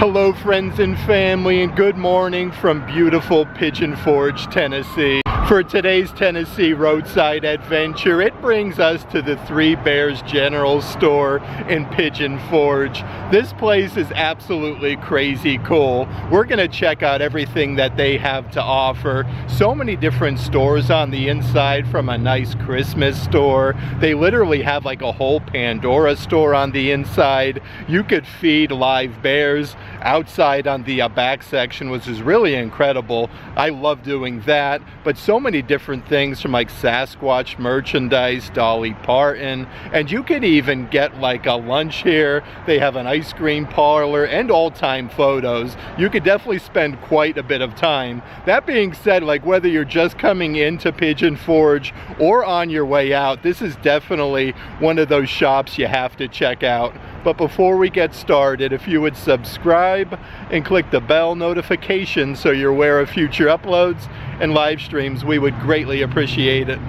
Hello friends and family, and good morning from beautiful Pigeon Forge, Tennessee. For today's Tennessee roadside adventure, it brings us to the Three Bears General Store in Pigeon Forge. This place is absolutely crazy cool. We're gonna check out everything that they have to offer. So many different stores on the inside, from a nice Christmas store. They literally have like a whole Pandora store on the inside. You could feed live bears outside on the back section, which is really incredible. I love doing that. But so many different things, from like Sasquatch merchandise, Dolly Parton, and you could even get like a lunch here. They have an ice cream parlor and all-time photos. You could definitely spend quite a bit of time. That being said, like whether you're just coming into Pigeon Forge or on your way out, this is definitely one of those shops you have to check out. But before we get started, if you would subscribe and click the bell notification so you're aware of future uploads and live streams, we would greatly appreciate it.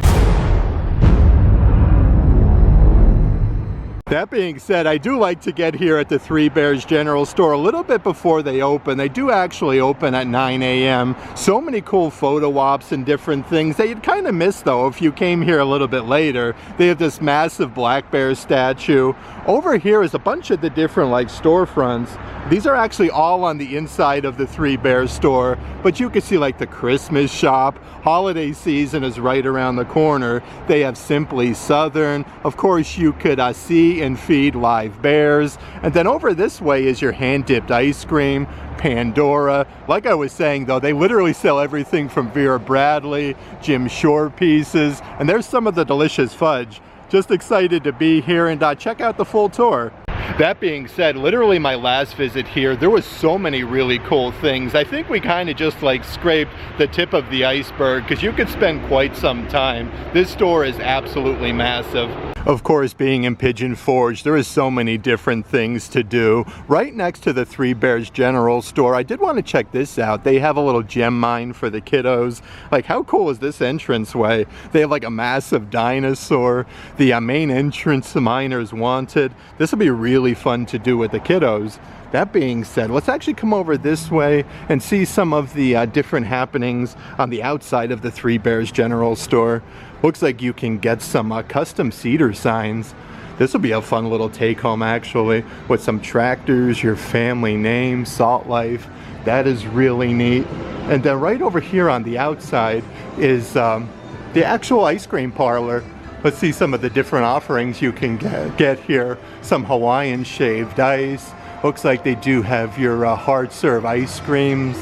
That being said, I do like to get here at the Three Bears General Store a little bit before they open. They do actually open at 9 a.m. So many cool photo ops and different things that you'd kind of miss though if you came here a little bit later. They have this massive black bear statue. Over here is a bunch of the different like storefronts. These are actually all on the inside of the Three Bears store, but you can see like the Christmas shop. Holiday season is right around the corner. They have Simply Southern. Of course, you could see and feed live bears. And then over this way is your hand-dipped ice cream, Pandora. Like I was saying though, they literally sell everything from Vera Bradley, Jim Shore pieces, and there's some of the delicious fudge. Just excited to be here and check out the full tour. That being said, literally my last visit here, there was so many really cool things. I think we kind of just like scraped the tip of the iceberg, because you could spend quite some time. This store is absolutely massive. Of course, being in Pigeon Forge, there is so many different things to do. Right next to the Three Bears General Store, I did want to check this out. They have a little gem mine for the kiddos. Like, how cool is this entranceway? They have like a massive dinosaur. The main entrance to Miners Wanted. This will be really fun to do with the kiddos. That being said, let's actually come over this way and see some of the different happenings on the outside of the Three Bears General Store. Looks like you can get some custom cedar signs. This will be a fun little take home actually, with some tractors, your family name, Salt Life. That is really neat. And then right over here on the outside is the actual ice cream parlor. Let's see some of the different offerings you can get here. Some Hawaiian shaved ice. Looks like they do have your hard serve ice creams.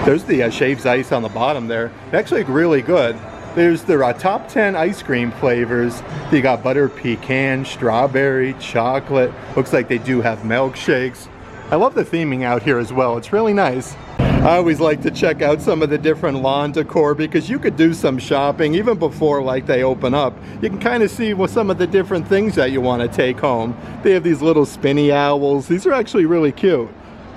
There's the shaved ice on the bottom there. They actually look really good. There's their top 10 ice cream flavors. They got butter pecan, strawberry, chocolate. Looks like they do have milkshakes. I love the theming out here as well. It's really nice. I always like to check out some of the different lawn decor, because you could do some shopping even before like they open up. You can kind of see what some of the different things that you want to take home. They have these little spinny owls. These are actually really cute.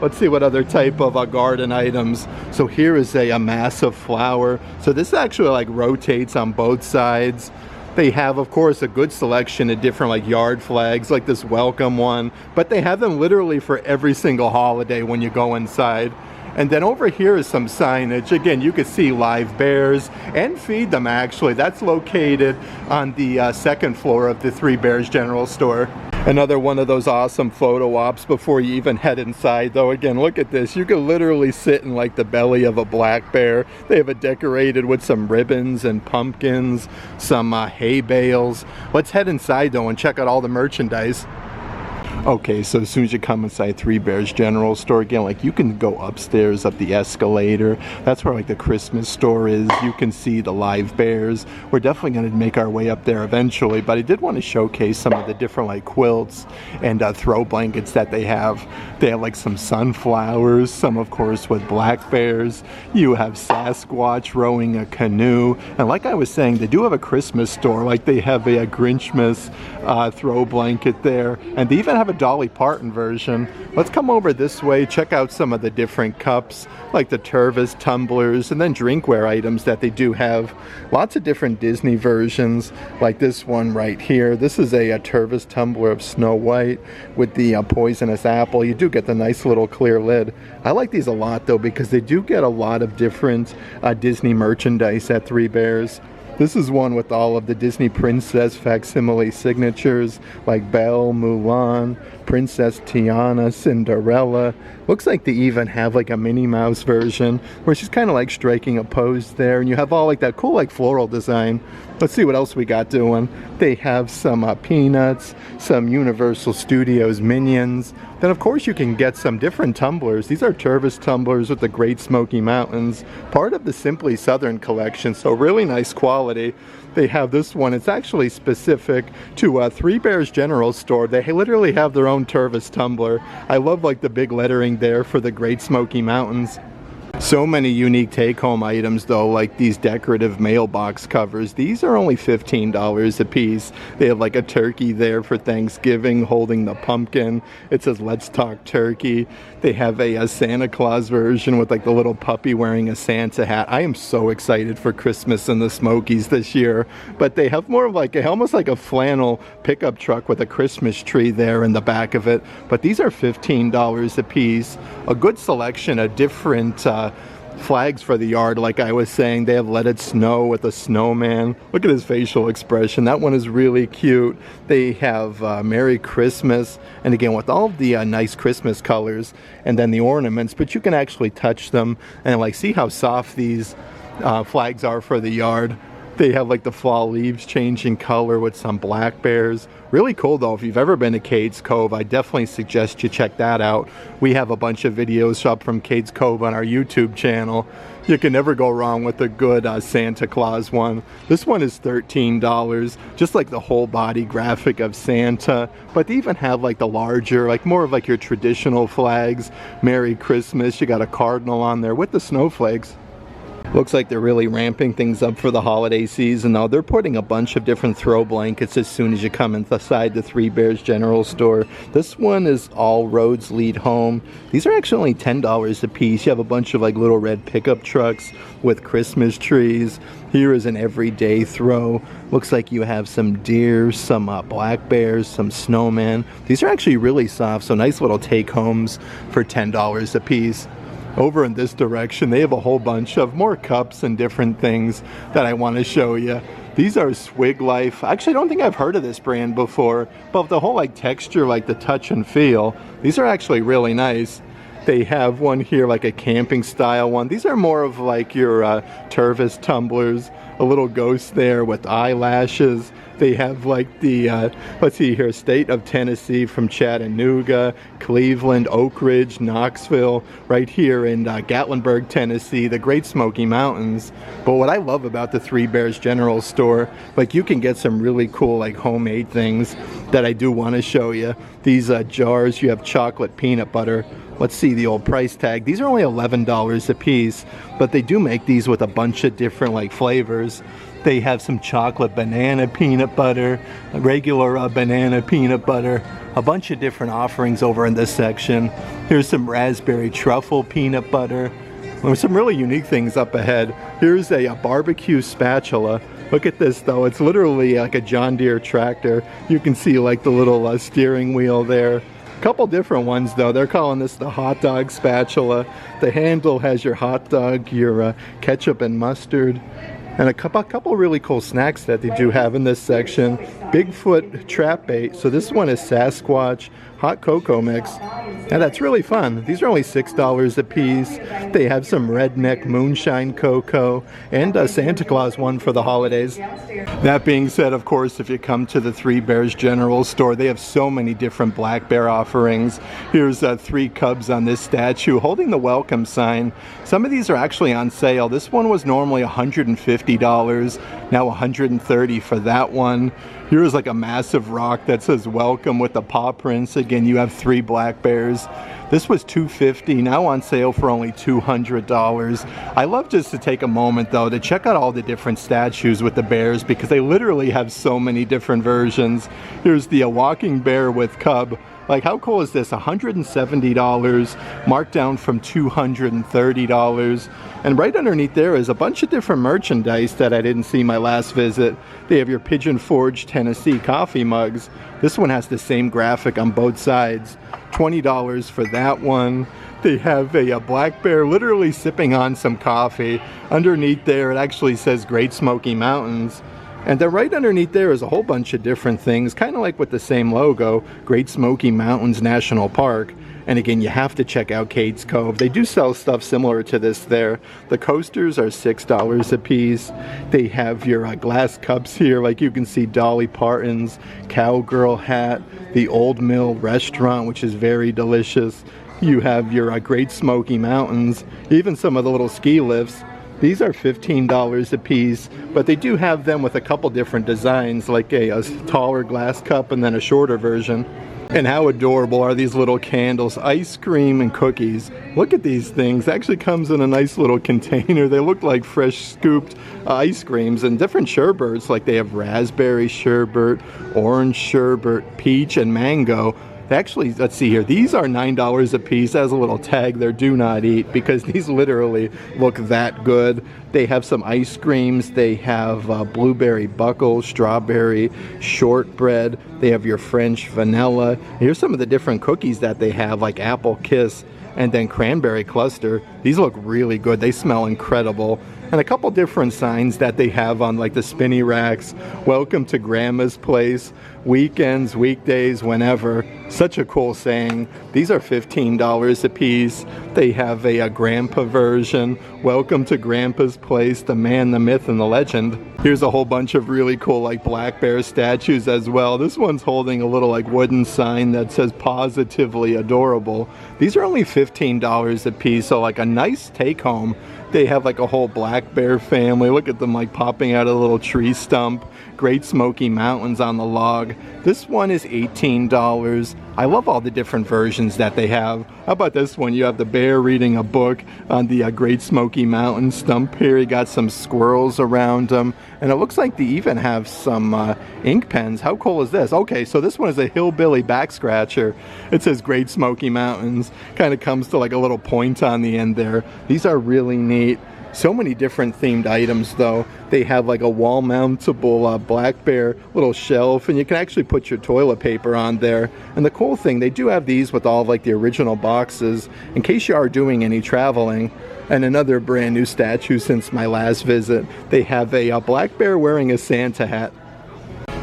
Let's see what other type of garden items. So here is a massive flower. So this actually like rotates on both sides. They have, of course, a good selection of different like yard flags, like this welcome one, but they have them literally for every single holiday when you go inside. And then over here is some signage. Again, you can see live bears and feed them actually. That's located on the second floor of the Three Bears General Store. Another one of those awesome photo ops before you even head inside though. Again, look at this. You can literally sit in like the belly of a black bear. They have it decorated with some ribbons and pumpkins, some hay bales. Let's head inside though and check out all the merchandise. Okay, so as soon as you come inside Three Bears General Store, again, like you can go upstairs up the escalator. That's where like the Christmas store is. You can see the live bears. We're definitely going to make our way up there eventually, but I did want to showcase some of the different like quilts and throw blankets that they have. They have like some sunflowers, some of course with black bears. You have Sasquatch rowing a canoe, and like I was saying, they do have a Christmas store. Like they have a Grinchmas throw blanket there, and they even have have a Dolly Parton version. Let's come over this way, check out some of the different cups, like the Tervis tumblers, and then drinkware items that they do have. Lots of different Disney versions, like this one right here. This is a Tervis tumbler of Snow White with the poisonous apple. You do get the nice little clear lid. I like these a lot though, because they do get a lot of different Disney merchandise at Three Bears. This is one with all of the Disney princess facsimile signatures like Belle, Mulan, Princess Tiana, Cinderella. Looks like they even have like a Minnie Mouse version where she's kind of like striking a pose there, and you have all like that cool like floral design. Let's see what else we got doing. They have some Peanuts, some Universal Studios Minions. Then of course you can get some different tumblers. These are Tervis tumblers with the Great Smoky Mountains, part of the Simply Southern collection, so really nice quality. They have this one, it's actually specific to Three Bears General Store. They literally have their own Tervis tumbler. I love like the big lettering there for the Great Smoky Mountains. So many unique take-home items though, like these decorative mailbox covers. These are only $15 a piece. They have like a turkey there for Thanksgiving holding the pumpkin. It says "Let's Talk Turkey." They have a Santa Claus version with like the little puppy wearing a Santa hat. I am so excited for Christmas in the Smokies this year. But they have more of like almost like a flannel pickup truck with a Christmas tree there in the back of it. But these are $15 a piece. A good selection of different flags for the yard. Like I was saying, they have Let It Snow with a snowman. Look at his facial expression. That one is really cute. They have Merry Christmas, and again with all the nice Christmas colors, and then the ornaments, but you can actually touch them and like see how soft these flags are for the yard. They have like the fall leaves changing color with some black bears. Really cool though. If you've ever been to Cades Cove, I definitely suggest you check that out. We have a bunch of videos up from Cades Cove on our YouTube channel. You can never go wrong with a good Santa Claus one. This one is $13, just like the whole body graphic of Santa. But they even have like the larger, like more of like your traditional flags. Merry Christmas. You got a cardinal on there with the snowflakes. Looks like they're really ramping things up for the holiday season though. They're putting a bunch of different throw blankets as soon as you come inside the Three Bears General Store. This one is All Roads Lead Home. These are actually only $10 a piece. You have a bunch of like little red pickup trucks with Christmas trees. Here is an everyday throw. Looks like you have some deer, some black bears, some snowmen. These are actually really soft, so nice little take homes for $10 a piece. Over in this direction, they have a whole bunch of more cups and different things that I want to show you. These are Swig Life. Actually, I don't think I've heard of this brand before, but the whole like texture, like the touch and feel, these are actually really nice. They have one here, like a camping style one. These are more of like your Tervis tumblers. A little ghost there with eyelashes. They have like the, let's see here, State of Tennessee from Chattanooga, Cleveland, Oak Ridge, Knoxville, right here in Gatlinburg, Tennessee, the Great Smoky Mountains. But what I love about the Three Bears General Store, like you can get some really cool like homemade things that I do want to show you. These jars, you have chocolate peanut butter. Let's see the old price tag. These are only $11 a piece, but they do make these with a bunch of different like flavors. They have some chocolate banana peanut butter, regular banana peanut butter, a bunch of different offerings over in this section. Here's some raspberry truffle peanut butter. There's some really unique things up ahead. Here's a barbecue spatula. Look at this though, it's literally like a John Deere tractor. You can see like the little steering wheel there. Couple different ones though. They're calling this the hot dog spatula. The handle has your hot dog, your ketchup and mustard, and a couple really cool snacks that they do have in this section. Bigfoot trap bait. So this one is Sasquatch hot cocoa mix. Now that's really fun. These are only $6 a piece. They have some redneck moonshine cocoa and a Santa Claus one for the holidays. That being said, of course, if you come to the Three Bears General Store, they have so many different black bear offerings. Here's 3 cubs on this statue holding the welcome sign. Some of these are actually on sale. This one was normally $150, now $130 for that one. Here's like a massive rock that says welcome with the paw prints. Again, you have 3 black bears. This was $250, now on sale for only $200. I love just to take a moment though to check out all the different statues with the bears because they literally have so many different versions. Here's the walking bear with cub. Like, how cool is this? $170, marked down from $230. And right underneath there is a bunch of different merchandise that I didn't see my last visit. They have your Pigeon Forge Tennessee coffee mugs. This one has the same graphic on both sides. $20 for that one. They have a black bear literally sipping on some coffee. Underneath there, it actually says Great Smoky Mountains. And then right underneath there is a whole bunch of different things, kind of like with the same logo, Great Smoky Mountains National Park. And again, you have to check out Cades Cove. They do sell stuff similar to this there. The coasters are $6 a piece. They have your glass cups here, like you can see Dolly Parton's cowgirl hat, the Old Mill restaurant, which is very delicious. You have your Great Smoky Mountains, even some of the little ski lifts. These are $15 a piece, but they do have them with a couple different designs, like a taller glass cup and then a shorter version. And how adorable are these little candles, ice cream and cookies. Look at these things. It actually comes in a nice little container. They look like fresh scooped ice creams, and different sherbets, like they have raspberry sherbet, orange sherbet, peach, and mango. Actually, let's see here, these are $9 a piece. As a little tag there, do not eat, because these literally look that good. They have some ice creams. They have blueberry buckle, strawberry shortbread. They have your French vanilla. Here's some of the different cookies that they have, like apple kiss and then cranberry cluster. These look really good. They smell incredible. And a couple different signs that they have on like the spinny racks. Welcome to Grandma's Place. Weekends, weekdays, whenever. Such a cool saying. These are $15 a piece. They have a grandpa version. Welcome to Grandpa's Place, the man, the myth, and the legend. Here's a whole bunch of really cool like black bear statues as well. This one's holding a little like wooden sign that says positively adorable. These are only $15 a piece, so like a nice take home. They have like a whole black bear family. Look at them like popping out of a little tree stump. Great Smoky Mountains on the log. This one is $18. I love all the different versions that they have. How about this one? You have the bear reading a book on the Great Smoky Mountains stump here. You got some squirrels around them. And it looks like they even have some ink pens. How cool is this? Okay, so this one is a hillbilly back scratcher. It says Great Smoky Mountains. Kind of comes to like a little point on the end there. These are really neat. So many different themed items though. They have like a wall mountable black bear little shelf, and you can actually put your toilet paper on there. And the cool thing, they do have these with all of like the original boxes in case you are doing any traveling. And another brand new statue since my last visit. They have a black bear wearing a Santa hat.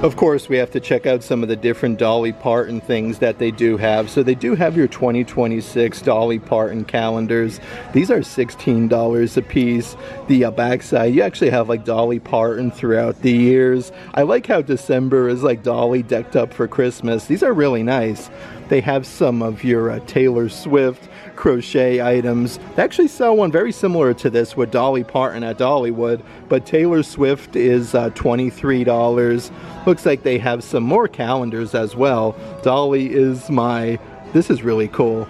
Of course, we have to check out some of the different Dolly Parton things that they do have. So they do have your 2026 Dolly Parton calendars. These are $16 a piece. The backside, you actually have like Dolly Parton throughout the years. I like how December is like Dolly decked up for Christmas. These are really nice. They have some of your Taylor Swift crochet items. They actually sell one very similar to this with Dolly Parton at Dollywood, but Taylor Swift is $23. Looks like they have some more calendars as well. Dolly is this is really cool.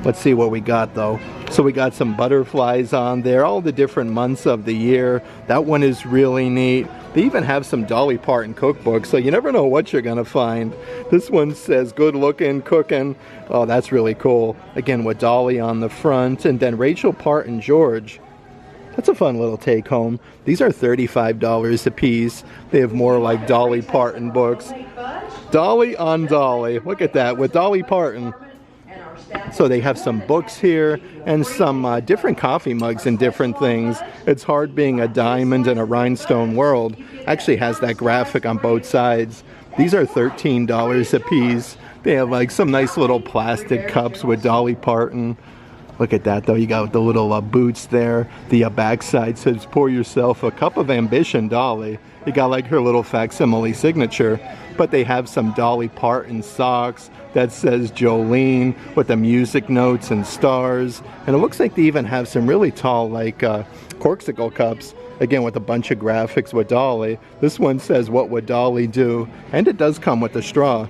Let's see what we got though. So we got some butterflies on there, all the different months of the year. That one is really neat. They even have some Dolly Parton cookbooks, so you never know what you're gonna find. This one says good looking, cooking. Oh, that's really cool. Again, with Dolly on the front, and then Rachel Parton George. That's a fun little take home. These are $35 a piece. They have more like Dolly Parton books. Dolly on Dolly. Look at that, with Dolly Parton. So they have some books here and some different coffee mugs and different things. It's hard being a diamond in a rhinestone world. Actually has that graphic on both sides. These are $13 a piece. They have like some nice little plastic cups with Dolly Parton. Look at that though, you got the little boots there. The backside says pour yourself a cup of ambition, Dolly. You got like her little facsimile signature. But they have some Dolly Parton socks that says Jolene with the music notes and stars. And it looks like they even have some really tall like corksicle cups. Again, with a bunch of graphics with Dolly. This one says what would Dolly do? And it does come with a straw.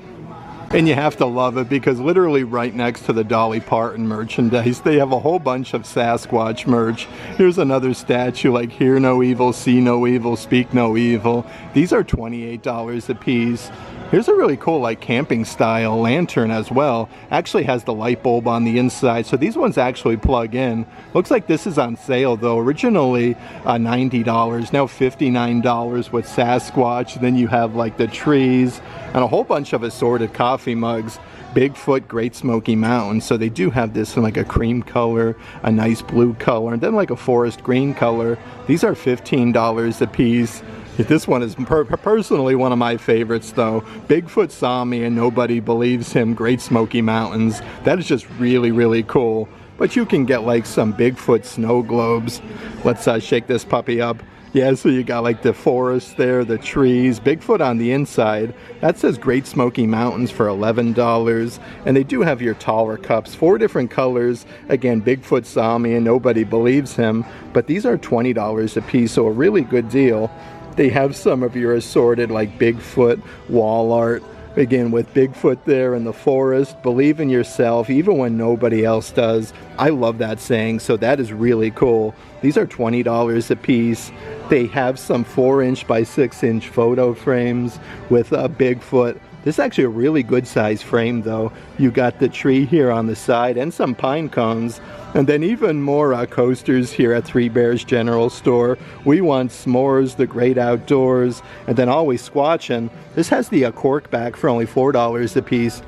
And you have to love it because literally right next to the Dolly Parton merchandise, they have a whole bunch of Sasquatch merch. Here's another statue like hear no evil, see no evil, speak no evil. These are $28 a piece. Here's a really cool like camping style lantern as well. Actually has the light bulb on the inside, so these ones actually plug in. Looks like this is on sale though. Originally $90, now $59 with Sasquatch. Then you have like the trees and a whole bunch of assorted coffee mugs. Bigfoot, Great Smoky Mountains. So they do have this in like a cream color, a nice blue color, and then like a forest green color. These are $15 a piece. This one is personally one of my favorites though. Bigfoot saw me and nobody believes him, Great Smoky Mountains. That is just really, really cool. But you can get like some Bigfoot snow globes. Let's shake this puppy up. Yeah, so you got like the forest there, the trees, Bigfoot on the inside. That says Great Smoky Mountains for $11. And they do have your taller cups, 4 different colors. Again, Bigfoot saw me and nobody believes him. But these are $20 a piece, so a really good deal. They have some of your assorted like Bigfoot wall art. Again, with Bigfoot there in the forest, believe in yourself even when nobody else does. I love that saying, so that is really cool. These are $20 a piece. They have some 4-inch by 6-inch photo frames with a Bigfoot. This is actually a really good size frame though. You got the tree here on the side and some pine cones. And then even more coasters here at Three Bears General Store. We want s'mores, the great outdoors, and then always squatching. This has the cork back for only $4 a piece.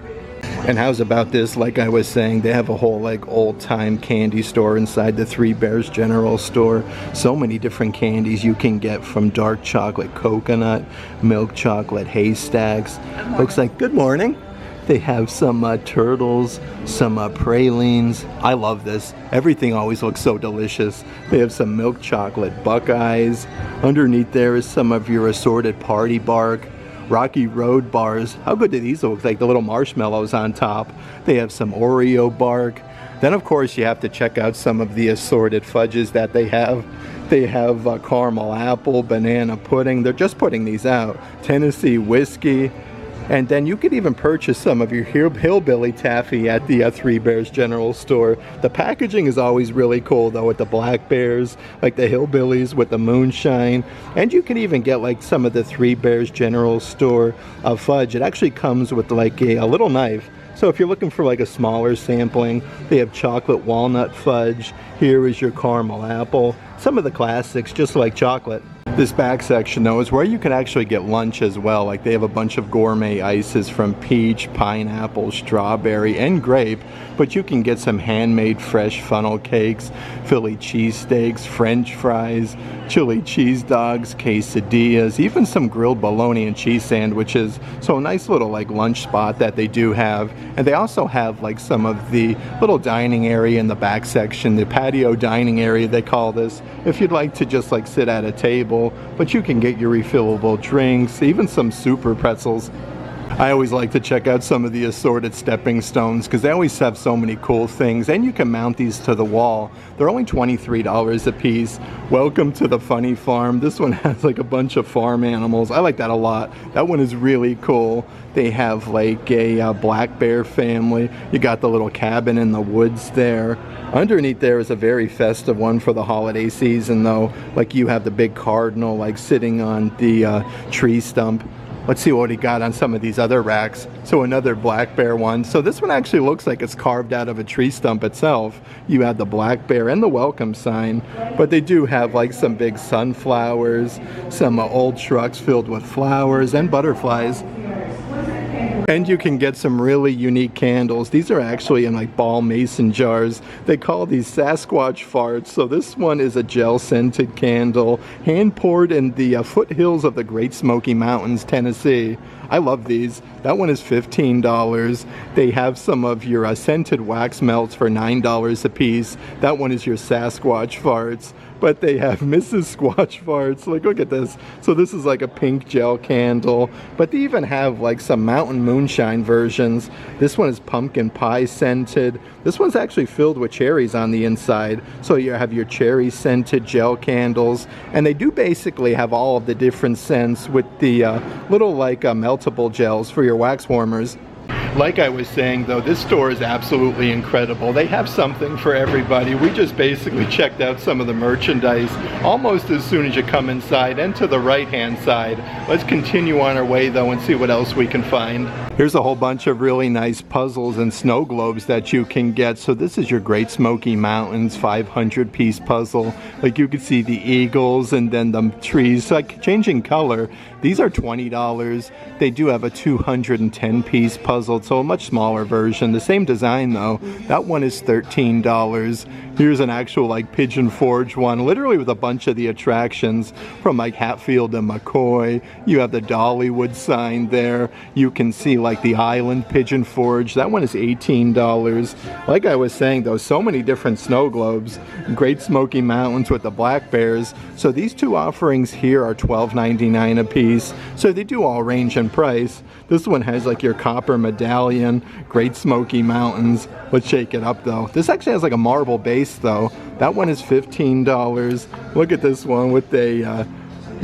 And how's about this? Like I was saying, they have a whole like old-time candy store inside the Three Bears General Store. So many different candies you can get, from dark chocolate coconut, milk chocolate haystacks. Looks like, good morning. They have some turtles, some pralines. I love this. Everything always looks so delicious. They have some milk chocolate Buckeyes. Underneath there is some of your assorted party bark. Rocky Road bars. How good do these look? Like the little marshmallows on top. They have some Oreo bark. Then of course you have to check out some of the assorted fudges that they have. They have caramel apple, banana pudding. They're just putting these out. Tennessee whiskey. And then you could even purchase some of your hillbilly taffy at the Three Bears General Store. The packaging is always really cool though, with the black bears, like the hillbillies with the moonshine. And you can even get like some of the Three Bears General Store fudge. It actually comes with like a little knife. So if you're looking for like a smaller sampling, they have chocolate walnut fudge. Here is your caramel apple. Some of the classics, just like chocolate. This back section though is where you can actually get lunch as well. Like they have a bunch of gourmet ices from peach, pineapple, strawberry, and grape. But you can get some handmade fresh funnel cakes, Philly cheesesteaks, French fries, chili cheese dogs, quesadillas, even some grilled bologna and cheese sandwiches. So a nice little like lunch spot that they do have. And they also have like some of the little dining area in the back section, the patio dining area they call this, if you'd like to just like sit at a table. But you can get your refillable drinks, even some super pretzels. I always like to check out some of the assorted stepping stones because they always have so many cool things, and you can mount these to the wall. They're only $23 a piece. Welcome to the funny farm. This one has like a bunch of farm animals. I like that a lot. That one is really cool. They have like a black bear family. You got the little cabin in the woods there. Underneath there is a very festive one for the holiday season though. Like you have the big cardinal like sitting on the tree stump. Let's see what he got on some of these other racks. So another black bear one. So this one actually looks like it's carved out of a tree stump itself. You have the black bear and the welcome sign. But they do have like some big sunflowers, some old trucks filled with flowers and butterflies. And you can get some really unique candles. These are actually in like ball mason jars. They call these Sasquatch farts. So this one is a gel scented candle, hand poured in the foothills of the Great Smoky Mountains, Tennessee. I love these. That one is $15. They have some of your scented wax melts for $9 a piece. That one is your Sasquatch farts. But they have Mrs. Squatch farts. Like, look at this. So this is like a pink gel candle. But they even have like some mountain moonshine versions. This one is pumpkin pie scented. This one's actually filled with cherries on the inside. So you have your cherry scented gel candles. And they do basically have all of the different scents with the little like meltable gels for your wax warmers. Like I was saying though, this store is absolutely incredible. They have something for everybody. We just basically checked out some of the merchandise almost as soon as you come inside, and to the right hand side. Let's continue on our way though and see what else we can find. Here's a whole bunch of really nice puzzles and snow globes that you can get. So this is your Great Smoky Mountains 500 piece puzzle. Like you can see the eagles and then the trees like changing color. These are $20. They do have a 210 piece puzzle, so a much smaller version. The same design though. That one is $13. Here's an actual like Pigeon Forge one, literally with a bunch of the attractions from like Hatfield and McCoy. You have the Dollywood sign there. You can see like the Island Pigeon Forge. That one is $18. Like I was saying though, so many different snow globes. Great Smoky Mountains with the black bears. So these two offerings here are $12.99 a piece. So they do all range in price. This one has like your copper medallion, Great Smoky Mountains. Let's shake it up though. This actually has like a marble base though. That one is $15. Look at this one with a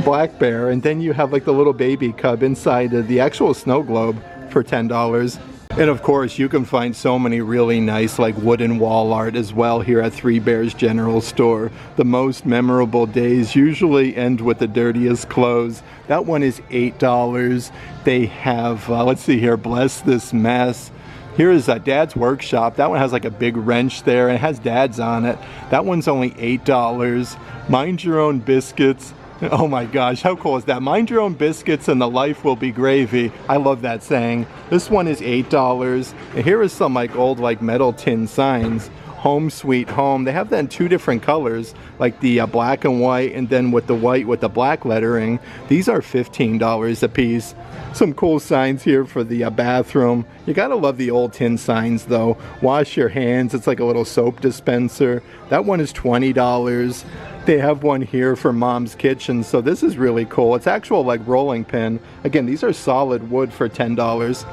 black bear, and then you have like the little baby cub inside of the actual snow globe for $10. And of course you can find so many really nice like wooden wall art as well here at Three Bears General Store. The most memorable days usually end with the dirtiest clothes. That one is $8. They have, let's see here, Bless This Mess. Here is Dad's Workshop. That one has like a big wrench there and it has Dad's on it. That one's only $8. Mind Your Own Biscuits. Oh my gosh, how cool is that? Mind your own biscuits and the life will be gravy. I love that saying. This one is $8. And here is some like old like metal tin signs. Home Sweet Home. They have that in two different colors, like the black and white, and then with the white with the black lettering. These are $15 a piece. Some cool signs here for the bathroom. You gotta love the old tin signs though. Wash your hands. It's like a little soap dispenser. That one is $20. They have one here for Mom's Kitchen, so this is really cool. It's actual like rolling pin. Again, these are solid wood for $10.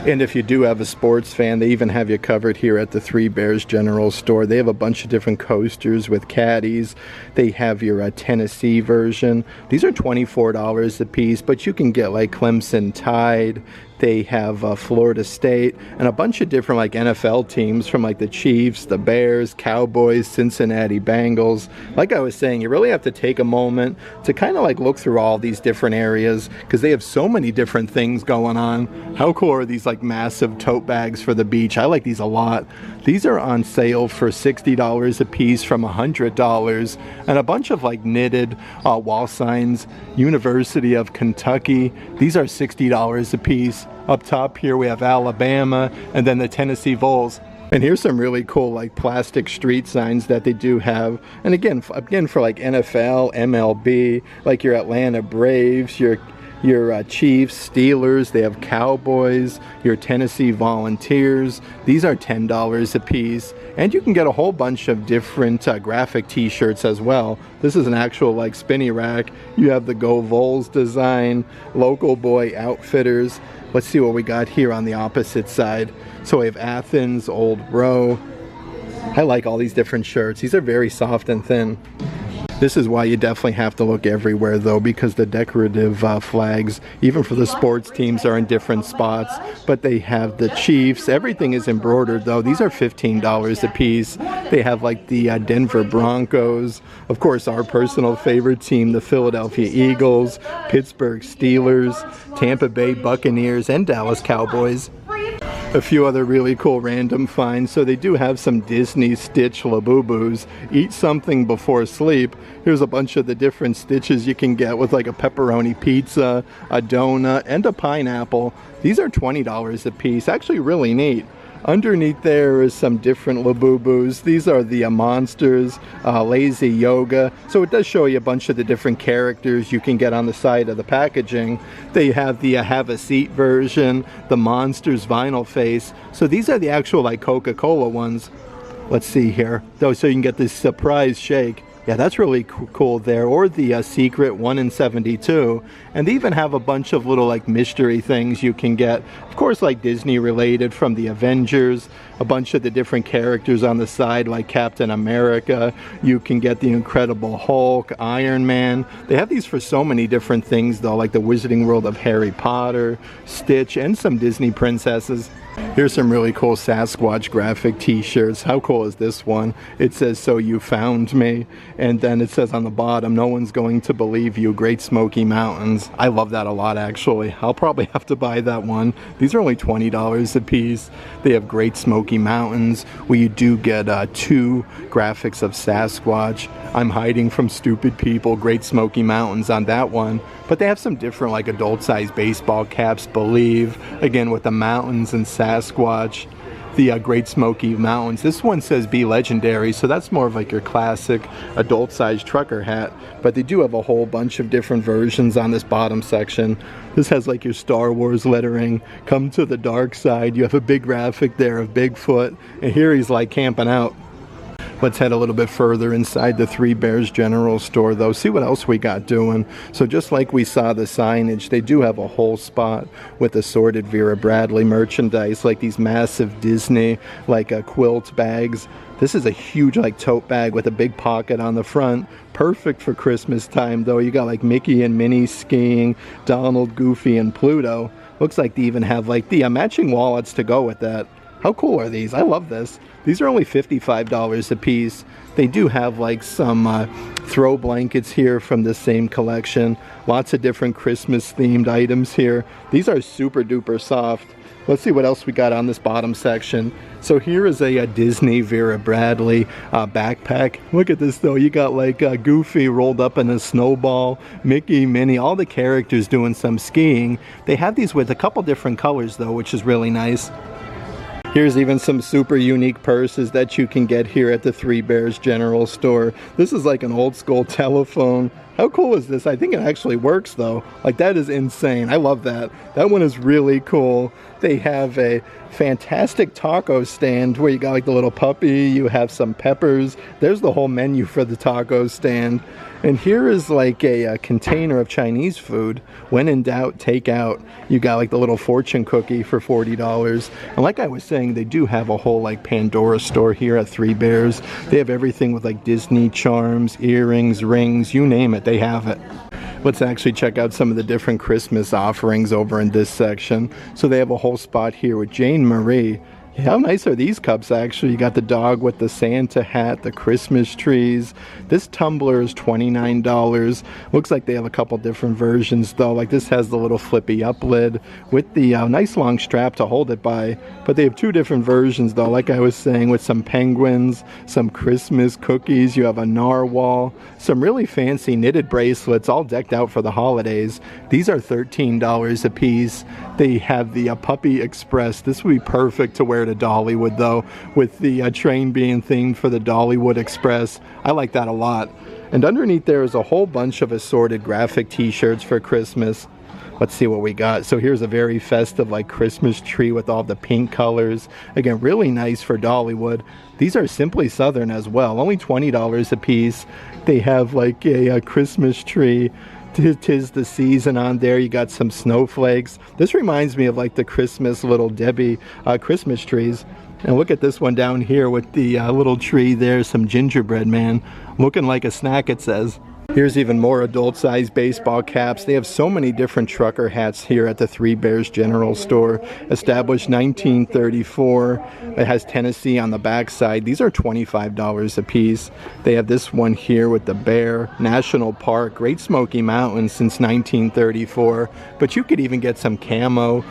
And if you do have a sports fan, they even have you covered here at the Three Bears General Store. They have a bunch of different coasters with caddies. They have your Tennessee version. These are $24 a piece, but you can get like Clemson Tide. They have Florida State and a bunch of different like NFL teams from like the Chiefs, the Bears, Cowboys, Cincinnati Bengals. Like I was saying, you really have to take a moment to kind of like look through all these different areas because they have so many different things going on. How cool are these like massive tote bags for the beach? I like these a lot. These are on sale for $60 a piece from $100, and a bunch of like knitted wall signs. University of Kentucky. These are $60 a piece. Up top here we have Alabama and then the Tennessee Vols. And here's some really cool like plastic street signs that they do have. And again for like NFL, MLB, like your Atlanta Braves, your Chiefs, Steelers. They have Cowboys, your Tennessee Volunteers. These are $10 a piece. And you can get a whole bunch of different graphic t-shirts as well. This is an actual like spinny rack. You have the Go Vols design, Local Boy Outfitters. Let's see what we got here on the opposite side. So we have Athens, Old Row. I like all these different shirts. These are very soft and thin. This is why you definitely have to look everywhere though, because the decorative flags, even for the sports teams, are in different spots. But they have the Chiefs. Everything is embroidered though. These are $15 a piece. They have like the Denver Broncos. Of course, our personal favorite team, the Philadelphia Eagles, Pittsburgh Steelers, Tampa Bay Buccaneers, and Dallas Cowboys. A few other really cool random finds. So they do have some Disney Stitch Labubus. Eat something before sleep. Here's a bunch of the different stitches you can get with like a pepperoni pizza, a donut, and a pineapple. These are $20 a piece. Actually really neat. Underneath there is some different Labubus. These are the monsters, lazy yoga. So it does show you a bunch of the different characters you can get on the side of the packaging. They have the have a seat version, the monsters vinyl face. So these are the actual like Coca-Cola ones. Let's see here. Though, so you can get this surprise shake. Yeah, that's really cool there. Or the Secret 1 in 72. And they even have a bunch of little like mystery things you can get. Of course, like Disney related from the Avengers. A bunch of the different characters on the side like Captain America. You can get the Incredible Hulk, Iron Man. They have these for so many different things though, like the Wizarding World of Harry Potter, Stitch, and some Disney princesses. Here's some really cool Sasquatch graphic t-shirts. How cool is this one? It says, "So you found me." And then it says on the bottom, "No one's going to believe you, Great Smoky Mountains." I love that a lot actually. I'll probably have to buy that one. These are only $20 a piece. They have Great Smoky Mountains where you do get 2 graphics of Sasquatch. I'm hiding from stupid people, Great Smoky Mountains on that one. But they have some different like adult-sized baseball caps, Believe, again with the mountains and Sasquatch. The Great Smoky Mountains. This one says Be Legendary, so that's more of like your classic adult-sized trucker hat. But they do have a whole bunch of different versions on this bottom section. This has like your Star Wars lettering, "Come to the dark side." You have a big graphic there of Bigfoot, and here he's like camping out. Let's head a little bit further inside the Three Bears General Store though, see what else we got doing. So just like we saw the signage, they do have a whole spot with assorted Vera Bradley merchandise, like these massive Disney like quilt bags. This is a huge like tote bag with a big pocket on the front. Perfect for Christmas time though. You got like Mickey and Minnie skiing, Donald, Goofy, and Pluto. Looks like they even have like the matching wallets to go with that. How cool are these? I love this. These are only $55 a piece. They do have like some throw blankets here from the same collection. Lots of different Christmas themed items here. These are super duper soft. Let's see what else we got on this bottom section. So here is a Disney Vera Bradley backpack. Look at this though. You got like Goofy rolled up in a snowball, Mickey, Minnie, all the characters doing some skiing. They have these with a couple different colors though, which is really nice. Here's even some super unique purses that you can get here at the Three Bears General Store. This is like an old school telephone. How cool is this? I think it actually works though. Like that is insane. I love that. That one is really cool. They have a fantastic taco stand where you got like the little puppy, you have some peppers. There's the whole menu for the taco stand. And here is like a container of Chinese food. When in doubt, take out. You got like the little fortune cookie for $40. And like I was saying, they do have a whole like Pandora store here at Three Bears. They have everything with like Disney charms, earrings, rings, you name it, they have it. Let's actually check out some of the different Christmas offerings over in this section. So they have a whole spot here with Jenn Marie. How nice are these cups actually? You got the dog with the Santa hat, the Christmas trees. This tumbler is $29. Looks like they have a couple different versions though. Like this has the little flippy up lid with the nice long strap to hold it by. But they have 2 different versions though, like I was saying, with some penguins, some Christmas cookies. You have a narwhal, some really fancy knitted bracelets all decked out for the holidays. These are $13 a piece. They have the Puppy Express. This would be perfect to wear to Dollywood though, with the train being themed for the Dollywood Express. I like that a lot. And underneath there is a whole bunch of assorted graphic t-shirts for Christmas. Let's see what we got. So here's a very festive like Christmas tree with all the pink colors. Again, really nice for Dollywood. These are Simply Southern as well, only $20 a piece. They have like a Christmas tree. 'Tis the season on there. You got some snowflakes. This reminds me of like the Christmas Little Debbie Christmas trees. And look at this one down here with the little tree there, some gingerbread man looking like a snack, it says. Here's even more adult-sized baseball caps. They have so many different trucker hats here at the Three Bears General Store. Established 1934. It has Tennessee on the back side. These are $25 a piece. They have this one here with the Bear National Park, Great Smoky Mountains since 1934. But you could even get some camo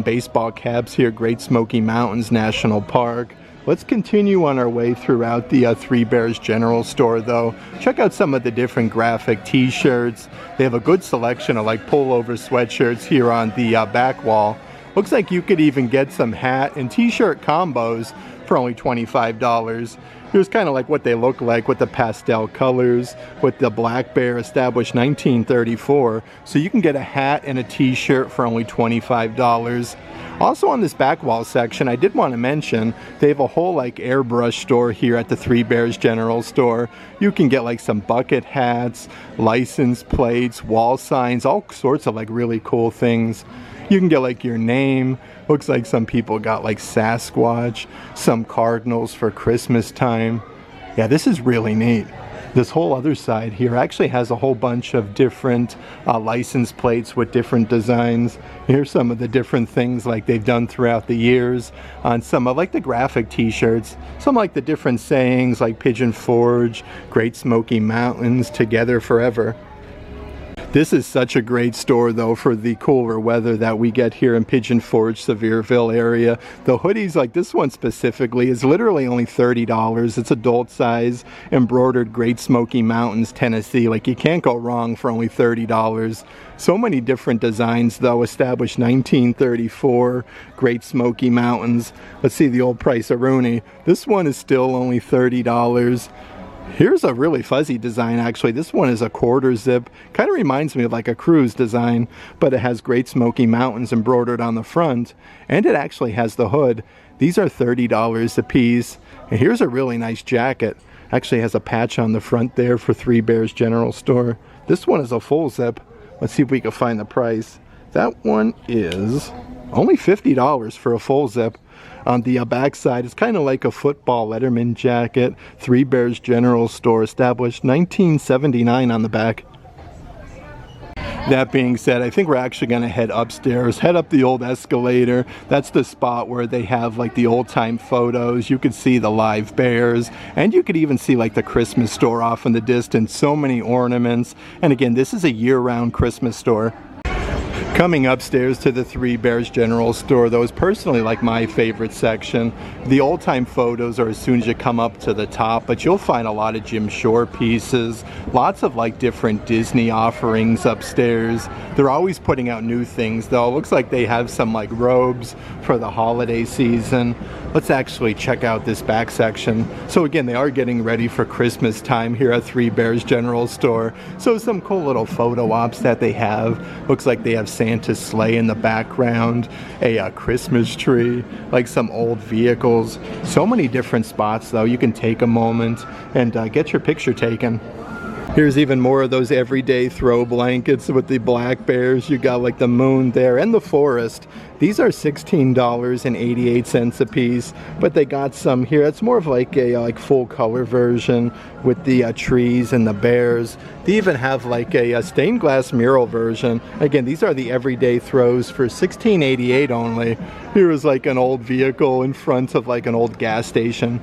baseball caps here, Great Smoky Mountains National Park. Let's continue on our way throughout the Three Bears General Store though. Check out some of the different graphic t-shirts. They have a good selection of like pullover sweatshirts here on the back wall. Looks like you could even get some hat and t-shirt combos for only $25. Here's kind of like what they look like with the pastel colors, with the Black Bear, established 1934. So you can get a hat and a t-shirt for only $25. Also on this back wall section, I did want to mention, they have a whole like airbrush store here at the Three Bears General Store. You can get like some bucket hats, license plates, wall signs, all sorts of like really cool things. You can get like your name. Looks like some people got like Sasquatch, some cardinals for Christmas time. Yeah, this is really neat. This whole other side here actually has a whole bunch of different license plates with different designs. Here's some of the different things like they've done throughout the years on some of like the graphic t-shirts, some like the different sayings like Pigeon Forge, Great Smoky Mountains, Together Forever. This is such a great store though for the cooler weather that we get here in Pigeon Forge, Sevierville area. The hoodies, like this one specifically, is literally only $30. It's adult size, embroidered Great Smoky Mountains, Tennessee. Like you can't go wrong for only $30. So many different designs though, established 1934, Great Smoky Mountains. Let's see the old price of Rooney. This one is still only $30. Here's a really fuzzy design actually. This one is a quarter zip. Kind of reminds me of like a cruise design, but it has Great Smoky Mountains embroidered on the front, and it actually has the hood. These are $30 a piece. And here's a really nice jacket. Actually has a patch on the front there for Three Bears General Store. This one is a full zip. Let's see if we can find the price. That one is only $50 for a full zip. On the back side, it's kind of like a football Letterman jacket. Three Bears General Store, established 1979 on the back. That being said, I think we're actually going to head upstairs, head up the old escalator. That's the spot where they have like the old time photos. You could see the live bears, and you could even see like the Christmas store off in the distance. So many ornaments. And again, this is a year-round Christmas store. Coming upstairs to the Three Bears General Store, though, is personally like my favorite section. The old-time photos are as soon as you come up to the top, but you'll find a lot of Jim Shore pieces, lots of like different Disney offerings upstairs. They're always putting out new things though. It looks like they have some like robes for the holiday season. Let's actually check out this back section. So again, they are getting ready for Christmas time here at Three Bears General Store. So some cool little photo ops that they have. Looks like they have Santa's sleigh in the background, a Christmas tree, like some old vehicles. So many different spots though. You can take a moment and get your picture taken. Here's even more of those everyday throw blankets with the black bears. You got like the moon there and the forest. These are $16.88 a piece, but they got some here. It's more of like a full color version with the trees and the bears. They even have like a stained glass mural version. Again, these are the everyday throws for $16.88 only. Here is like an old vehicle in front of like an old gas station.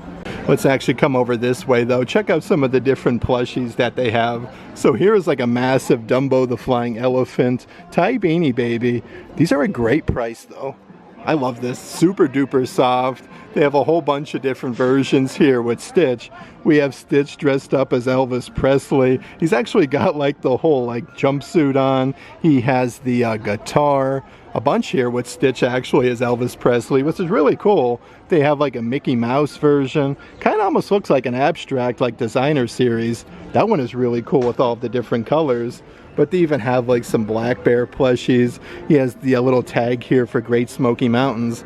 Let's actually come over this way though. Check out some of the different plushies that they have. So here is like a massive Dumbo the Flying Elephant Tie Beanie Baby. These are a great price though. I love this. Super duper soft. They have a whole bunch of different versions here with Stitch. We have Stitch dressed up as Elvis Presley. He's actually got like the whole like jumpsuit on. He has the guitar. A bunch here with Stitch actually as Elvis Presley, which is really cool. They have like a Mickey Mouse version. Kind of almost looks like an abstract like designer series. That one is really cool with all of the different colors. But they even have like some black bear plushies. He has the little tag here for Great Smoky Mountains.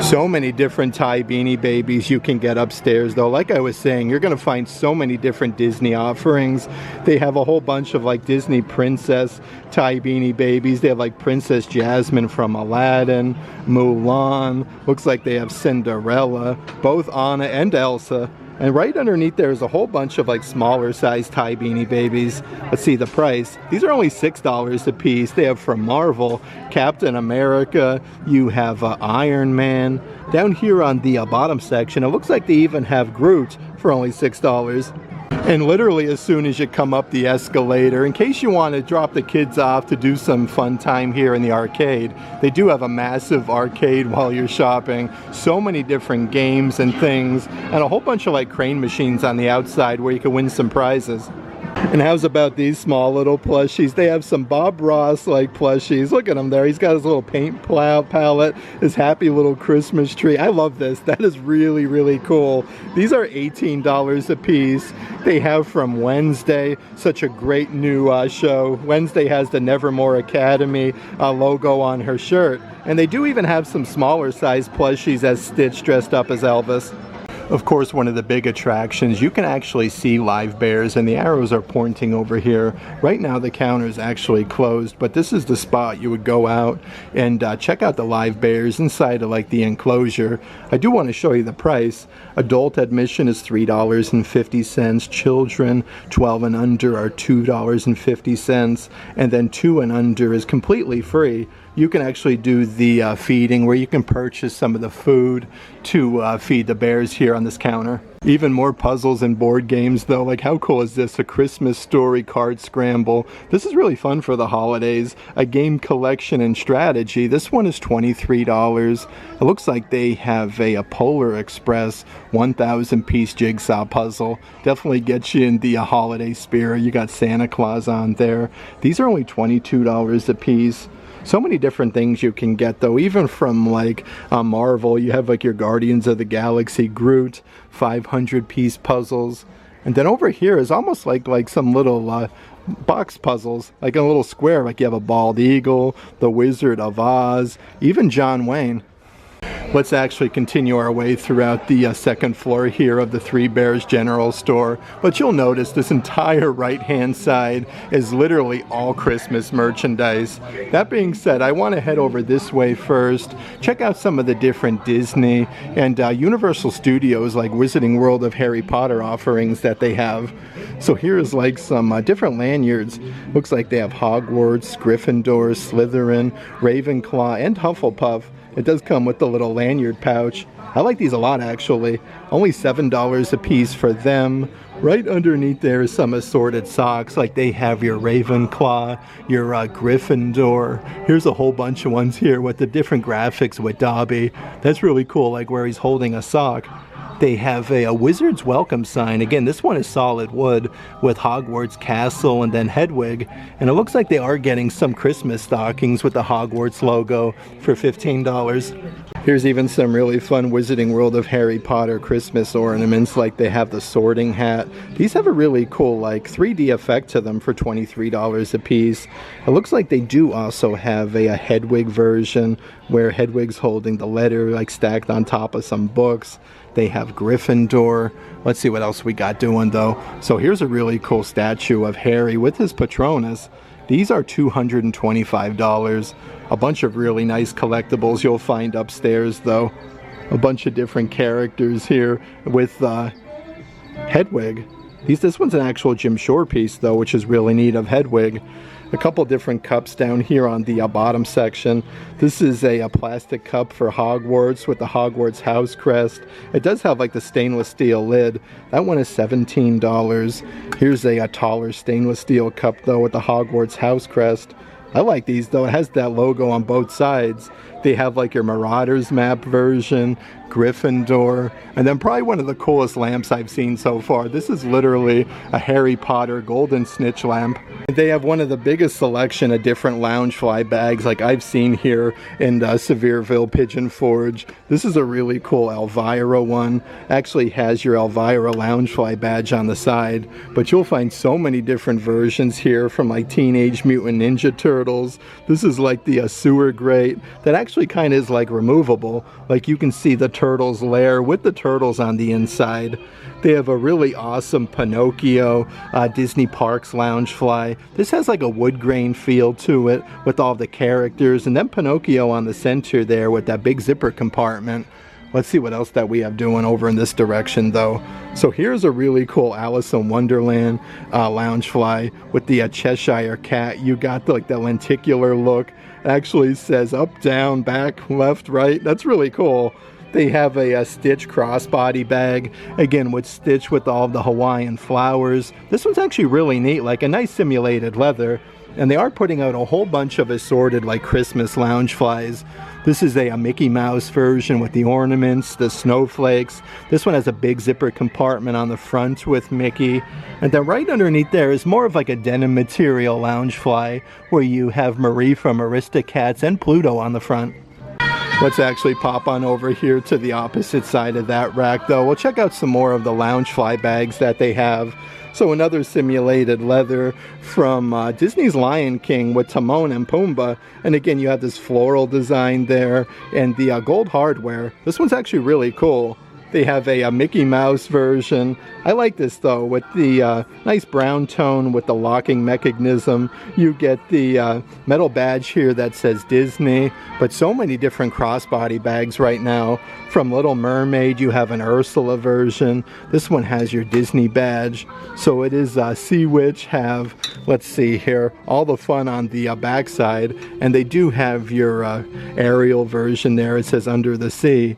So many different tie beanie babies you can get upstairs though. Like I was saying, you're going to find so many different Disney offerings. They have a whole bunch of like Disney princess tie beanie babies. They have like Princess Jasmine from Aladdin, Mulan. Looks like they have Cinderella, both Anna and Elsa. And right underneath there is a whole bunch of like smaller size tie beanie babies. Let's see the price. These are only $6 a piece. They have from Marvel, Captain America, you have Iron Man. Down here on the bottom section, it looks like they even have Groot for only $6. And literally as soon as you come up the escalator, in case you want to drop the kids off to do some fun time here in the arcade, they do have a massive arcade while you're shopping. So many different games and things, and a whole bunch of like crane machines on the outside where you can win some prizes. And how's about these small little plushies? They have some Bob Ross like plushies. Look at him there. He's got his little paint palette, his happy little Christmas tree. I love this. That is really, really cool. These are $18 a piece. They have from Wednesday, such a great new show. Wednesday has the Nevermore Academy logo on her shirt. And they do even have some smaller size plushies as Stitch dressed up as Elvis. Of course, one of the big attractions, you can actually see live bears, and the arrows are pointing over here. Right now the counter is actually closed, but this is the spot you would go out and check out the live bears inside of like the enclosure. I do want to show you the price. Adult admission is $3.50. Children 12 and under are $2.50, and then 2 and under is completely free. You can actually do the feeding, where you can purchase some of the food to feed the bears here on this counter. Even more puzzles and board games though. Like, how cool is this? A Christmas Story card scramble. This is really fun for the holidays. A game collection and strategy. This one is $23. It looks like they have a Polar Express 1,000 piece jigsaw puzzle. Definitely gets you in the holiday spirit. You got Santa Claus on there. These are only $22 a piece. So many different things you can get though, even from like Marvel. You have like your Guardians of the Galaxy Groot 500 piece puzzles, and then over here is almost like some little box puzzles, like a little square, like you have a bald eagle, the Wizard of Oz, even John Wayne. Let's actually continue our way throughout the second floor here of the Three Bears General Store. But you'll notice this entire right-hand side is literally all Christmas merchandise. That being said, I want to head over this way first, check out some of the different Disney and Universal Studios, like Wizarding World of Harry Potter offerings that they have. So here's like some different lanyards. Looks like they have Hogwarts, Gryffindor, Slytherin, Ravenclaw, and Hufflepuff. It does come with the little lanyard pouch. I like these a lot actually. Only $7 a piece for them. Right underneath there is some assorted socks, like they have your Ravenclaw, your Gryffindor. Here's a whole bunch of ones here with the different graphics with Dobby. That's really cool, like where he's holding a sock. They have a Wizard's Welcome sign. Again, this one is solid wood with Hogwarts Castle and then Hedwig. And it looks like they are getting some Christmas stockings with the Hogwarts logo for $15. Here's even some really fun Wizarding World of Harry Potter Christmas ornaments, like they have the sorting hat. These have a really cool like 3D effect to them for $23 a piece. It looks like they do also have a Hedwig version where Hedwig's holding the letter like stacked on top of some books. They have Gryffindor. Let's see what else we got doing though. So here's a really cool statue of Harry with his Patronus. These are $225. A bunch of really nice collectibles you'll find upstairs though. A bunch of different characters here with Hedwig. This one's an actual Jim Shore piece though, which is really neat, of Hedwig. A couple different cups down here on the bottom section. This is a plastic cup for Hogwarts with the Hogwarts house crest. It does have like the stainless steel lid. That one is $17. Here's a taller stainless steel cup though with the Hogwarts house crest. I like these though. It has that logo on both sides. They have like your Marauders map version, Gryffindor, and then probably one of the coolest lamps I've seen so far. This is literally a Harry Potter golden snitch lamp. They have one of the biggest selection of different Loungefly bags like I've seen here in Sevierville Pigeon Forge. This is a really cool Elvira one. Actually has your Elvira Loungefly badge on the side, but you'll find so many different versions here, from like Teenage Mutant Ninja Turtles. This is like the sewer grate that actually kind of is like removable. Like you can see the turtles lair with the turtles on the inside. They have a really awesome Pinocchio Disney Parks Loungefly. This has like a wood grain feel to it with all the characters, and then Pinocchio on the center there with that big zipper compartment. Let's see what else that we have doing over in this direction though. So here's a really cool Alice in Wonderland Loungefly with the Cheshire Cat. You got like the lenticular look. It actually says up, down, back, left, right. That's really cool. They have a Stitch crossbody bag, again with Stitch with all the Hawaiian flowers. This one's actually really neat, like a nice simulated leather. And they are putting out a whole bunch of assorted like Christmas Loungeflies. This is a Mickey Mouse version with the ornaments, the snowflakes. This one has a big zipper compartment on the front with Mickey. And then right underneath there is more of like a denim material Loungefly, where you have Marie from Aristocats and Pluto on the front. Let's actually pop on over here to the opposite side of that rack though. We'll check out some more of the Loungefly bags that they have. So another simulated leather from Disney's Lion King with Timon and Pumbaa. And again, you have this floral design there and the gold hardware. This one's actually really cool. They have a Mickey Mouse version. I like this though, with the nice brown tone with the locking mechanism. You get the metal badge here that says Disney, but so many different crossbody bags right now. From Little Mermaid, you have an Ursula version. This one has your Disney badge. So it is Sea Witch, have, let's see here, all the fun on the backside. And they do have your Ariel version there. It says Under the Sea.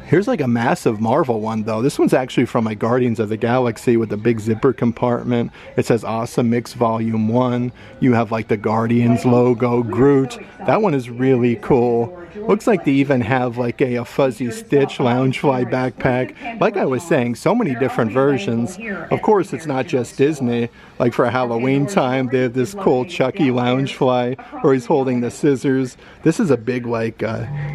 Here's like a massive Marvel one though. This one's actually from like Guardians of the Galaxy with the big zipper compartment. It says Awesome Mix Volume 1. You have like the Guardians logo, Groot. That one is really cool. Looks like they even have like a fuzzy Stitch Loungefly backpack. Like I was saying, so many different versions. Of course, it's not just Disney. Like for Halloween time, they have this cool Chucky Loungefly where he's holding the scissors. This is a big like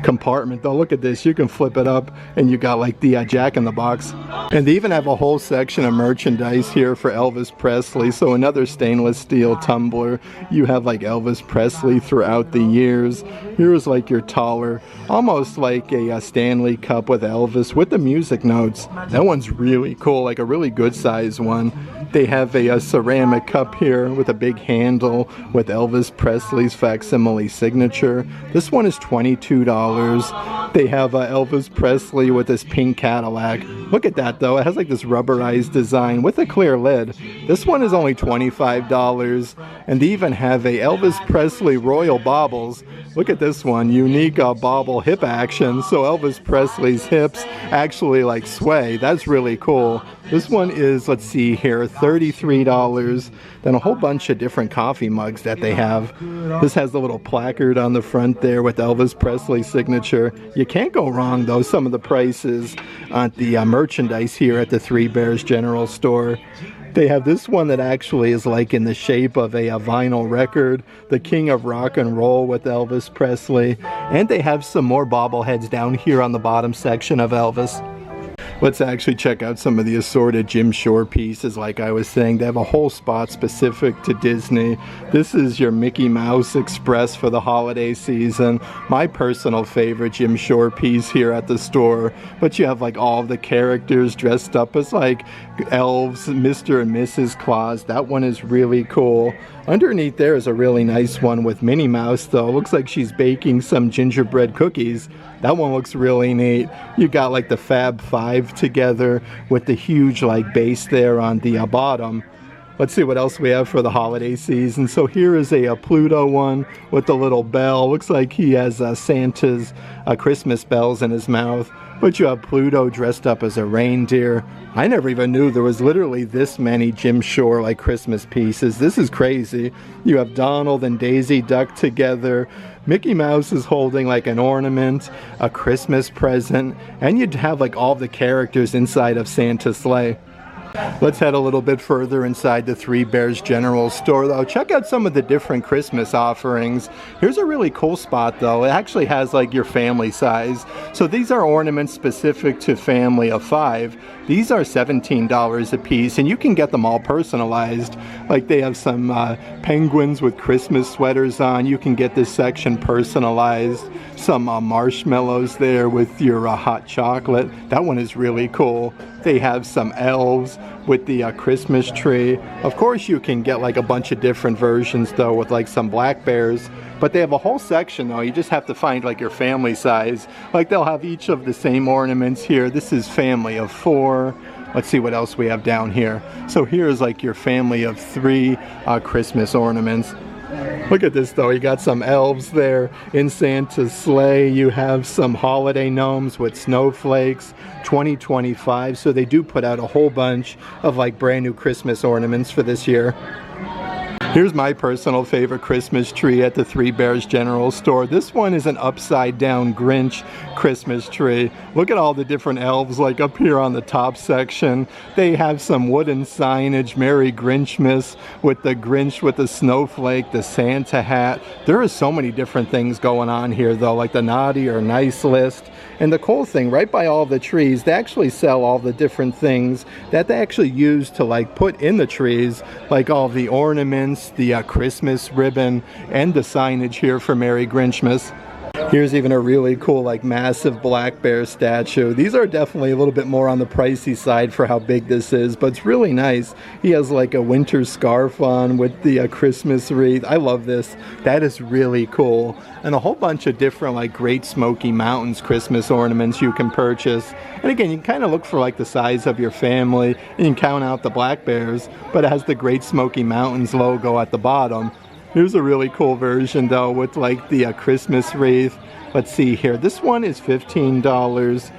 compartment though. Look at this. You can flip it up and you got like the Jack in the Box. And they even have a whole section of merchandise here for Elvis Presley. So another stainless steel tumbler. You have like Elvis Presley throughout the years. Here's like your taller, almost like a Stanley Cup with Elvis with the music notes. That one's really cool, like a really good size one. They have a ceramic cup here with a big handle with Elvis Presley's facsimile signature. This one is $22. They have Elvis Presley with this pink Cadillac. Look at that though, it has like this rubberized design with a clear lid. This one is only $25. And they even have a Elvis Presley Royal Baubles. Look at this one, unique bauble hip action. So Elvis Presley's hips actually like sway. That's really cool. This one is, let's see here, $33. Then a whole bunch of different coffee mugs that they have. This has the little placard on the front there with Elvis Presley's signature. You can't go wrong though, some of the prices on the merchandise here at the Three Bears General Store. They have this one that actually is like in the shape of a vinyl record, the King of Rock and Roll with Elvis Presley. And they have some more bobbleheads down here on the bottom section of Elvis. Let's actually check out some of the assorted Jim Shore pieces. Like I was saying, they have a whole spot specific to Disney. This is your Mickey Mouse Express for the holiday season. My personal favorite Jim Shore piece here at the store. But you have like all of the characters dressed up as like elves, Mr. and Mrs. Claus. That one is really cool. Underneath there is a really nice one with Minnie Mouse though. Looks like she's baking some gingerbread cookies. That one looks really neat. You got like the Fab Five together with the huge like base there on the bottom. Let's see what else we have for the holiday season. So here is a Pluto one with the little bell. Looks like he has Santa's Christmas bells in his mouth. But you have Pluto dressed up as a reindeer. I never even knew there was literally this many Jim Shore like Christmas pieces. This is crazy. You have Donald and Daisy Duck together. Mickey Mouse is holding like an ornament, a Christmas present, and you'd have like all the characters inside of Santa's sleigh. Let's head a little bit further inside the Three Bears General Store though. Check out some of the different Christmas offerings. Here's a really cool spot though. It actually has like your family size. So these are ornaments specific to family of 5. These are $17 a piece and you can get them all personalized. Like they have some penguins with Christmas sweaters on. You can get this section personalized. Some marshmallows there with your hot chocolate. That one is really cool. They have some elves with the Christmas tree. Of course you can get like a bunch of different versions though with like some black bears. But they have a whole section though. You just have to find like your family size. Like they'll have each of the same ornaments here. This is family of 4. Let's see what else we have down here. So here's like your family of 3 Christmas ornaments. Look at this though, you got some elves there in Santa's sleigh. You have some holiday gnomes with snowflakes, 2025. So they do put out a whole bunch of like brand new Christmas ornaments for this year. Here's my personal favorite Christmas tree at the Three Bears General Store. This one is an upside down Grinch Christmas tree. Look at all the different elves like up here on the top section. They have some wooden signage, Merry Grinchmas, with the Grinch with the snowflake, the Santa hat. There are so many different things going on here though, like the naughty or nice list. And the cool thing, right by all the trees, they actually sell all the different things that they actually use to like put in the trees, like all the ornaments, the Christmas ribbon, and the signage here for Merry Grinchmas. Here's even a really cool like massive black bear statue. These are definitely a little bit more on the pricey side for how big this is, but it's really nice. He has like a winter scarf on with the Christmas wreath. I love this. That is really cool. And a whole bunch of different like Great Smoky Mountains Christmas ornaments you can purchase. And again, you can kind of look for like the size of your family, and you can count out the black bears, but it has the Great Smoky Mountains logo at the bottom. Here's a really cool version though with like the Christmas wreath. Let's see here. This one is $15.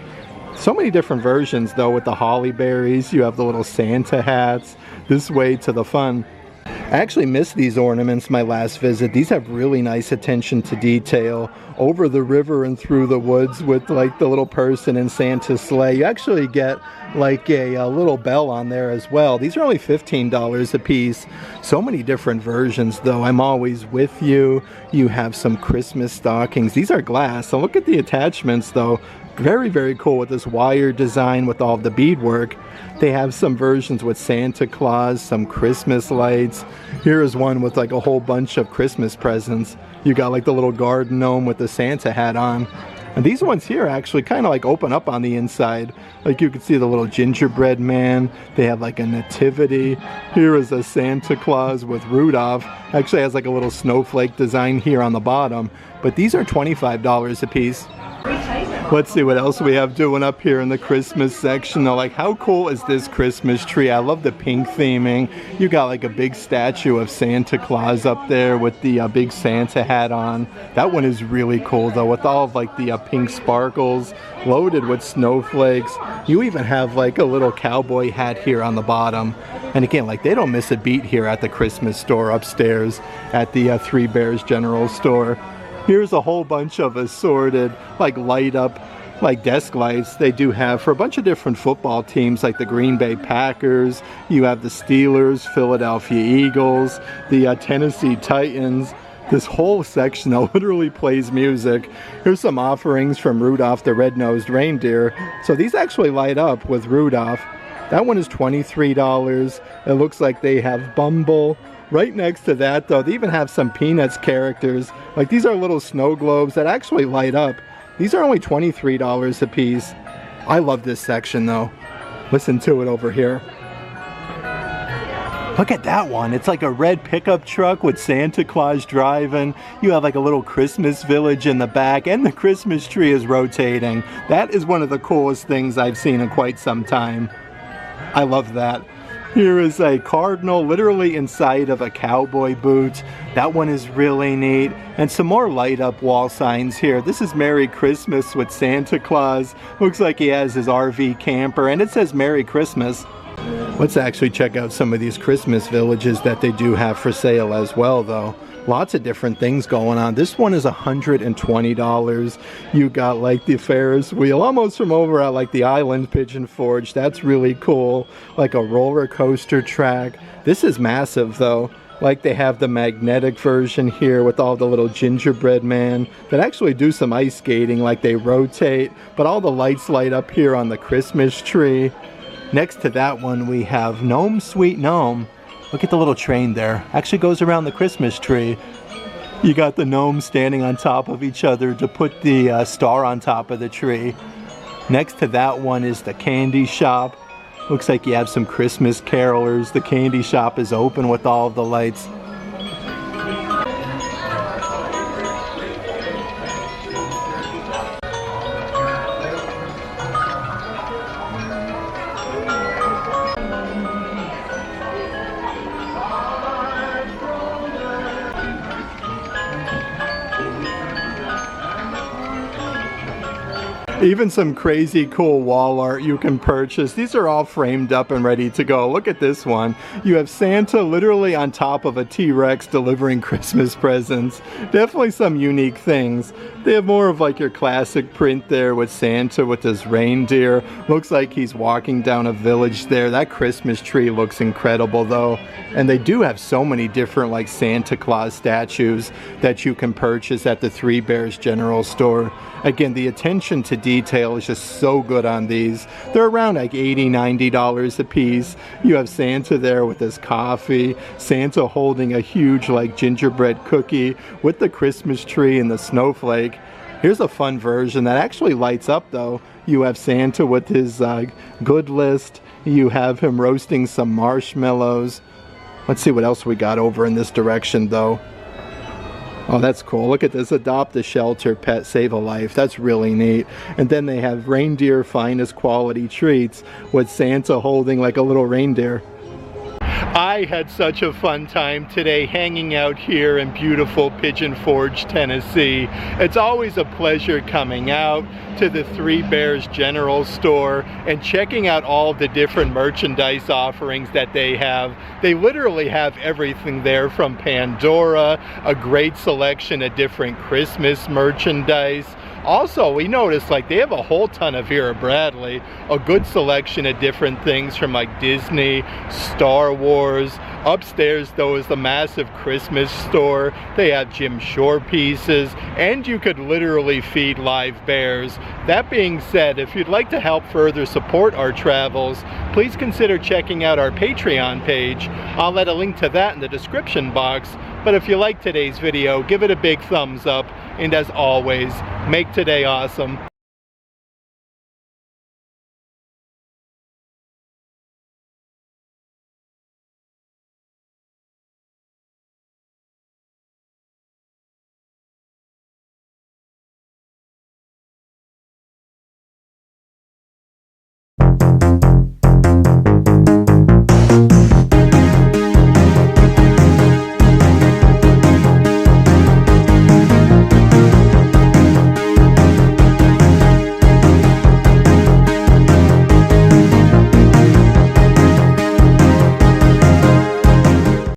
So many different versions though with the holly berries. You have the little Santa hats. This way to the fun. I actually missed these ornaments my last visit. These have really nice attention to detail. Over the river and through the woods with like the little person in Santa's sleigh. You actually get like a little bell on there as well. These are only $15 a piece. So many different versions though. I'm always with you. You have some Christmas stockings. These are glass. So look at the attachments though. Very, very cool with this wire design with all the beadwork. They have some versions with Santa Claus, some Christmas lights. Here is one with like a whole bunch of Christmas presents. You got like the little garden gnome with the Santa hat on. And these ones here actually kind of like open up on the inside. Like you can see the little gingerbread man. They have like a nativity. Here is a Santa Claus with Rudolph. Actually has like a little snowflake design here on the bottom. But these are $25 a piece. Let's see what else we have doing up here in the Christmas section. Like, how cool is this Christmas tree? I love the pink theming. You got like a big statue of Santa Claus up there with the big Santa hat on. That one is really cool though, with all of like the pink sparkles loaded with snowflakes. You even have like a little cowboy hat here on the bottom. And again, like they don't miss a beat here at the Christmas store upstairs at the Three Bears General Store. Here's a whole bunch of assorted like light up like desk lights they do have for a bunch of different football teams like the Green Bay Packers. You have the Steelers, Philadelphia Eagles, the Tennessee Titans. This whole section literally plays music. Here's some offerings from Rudolph the Red-Nosed Reindeer. So these actually light up with Rudolph. That one is $23. It looks like they have Bumble. Right next to that though, they even have some Peanuts characters. Like these are little snow globes that actually light up. These are only $23 a piece. I love this section though. Listen to it over here. Look at that one. It's like a red pickup truck with Santa Claus driving. You have like a little Christmas village in the back, and the Christmas tree is rotating. That is one of the coolest things I've seen in quite some time. I love that. Here is a cardinal literally inside of a cowboy boot. That one is really neat. And some more light up wall signs here. This is Merry Christmas with Santa Claus. Looks like he has his RV camper and it says Merry Christmas. Let's actually check out some of these Christmas villages that they do have for sale as well though. Lots of different things going on. This one is $120. You got like the Ferris wheel, almost from over at like the Island Pigeon Forge. That's really cool. Like a roller coaster track. This is massive though. Like they have the magnetic version here with all the little gingerbread man that actually do some ice skating, like they rotate, but all the lights light up here on the Christmas tree. Next to that one we have Gnome Sweet Gnome. Look at the little train there. Actually goes around the Christmas tree. You got the gnomes standing on top of each other to put the star on top of the tree. Next to that one is the candy shop. Looks like you have some Christmas carolers. The candy shop is open with all of the lights. Even some crazy cool wall art you can purchase. These are all framed up and ready to go. Look at this one. You have Santa literally on top of a T-Rex delivering Christmas presents. Definitely some unique things. They have more of like your classic print there with Santa with his reindeer. Looks like he's walking down a village there. That Christmas tree looks incredible though. And they do have so many different like Santa Claus statues that you can purchase at the Three Bears General Store. Again, the attention to detail is just so good on these. They're around like $80, $90 a piece. You have Santa there with his coffee, Santa holding a huge like gingerbread cookie with the Christmas tree and the snowflake. Here's a fun version that actually lights up though. You have Santa with his good list. You have him roasting some marshmallows. Let's see what else we got over in this direction though. Oh, that's cool. Look at this. Adopt a shelter, pet, save a life. That's really neat. And then they have reindeer finest quality treats with Santa holding like a little reindeer. I had such a fun time today hanging out here in beautiful Pigeon Forge, Tennessee. It's always a pleasure coming out to the Three Bears General Store and checking out all the different merchandise offerings that they have. They literally have everything there from Pandora, a great selection of different Christmas merchandise. Also, we noticed like they have a whole ton of Vera Bradley, a good selection of different things from like Disney, Star Wars. Upstairs though is the massive Christmas store. They have Jim Shore pieces, and you could literally feed live bears. That being said, if you'd like to help further support our travels, please consider checking out our Patreon page. I'll let a link to that in the description box. But if you like today's video, give it a big thumbs up, and as always, make today awesome.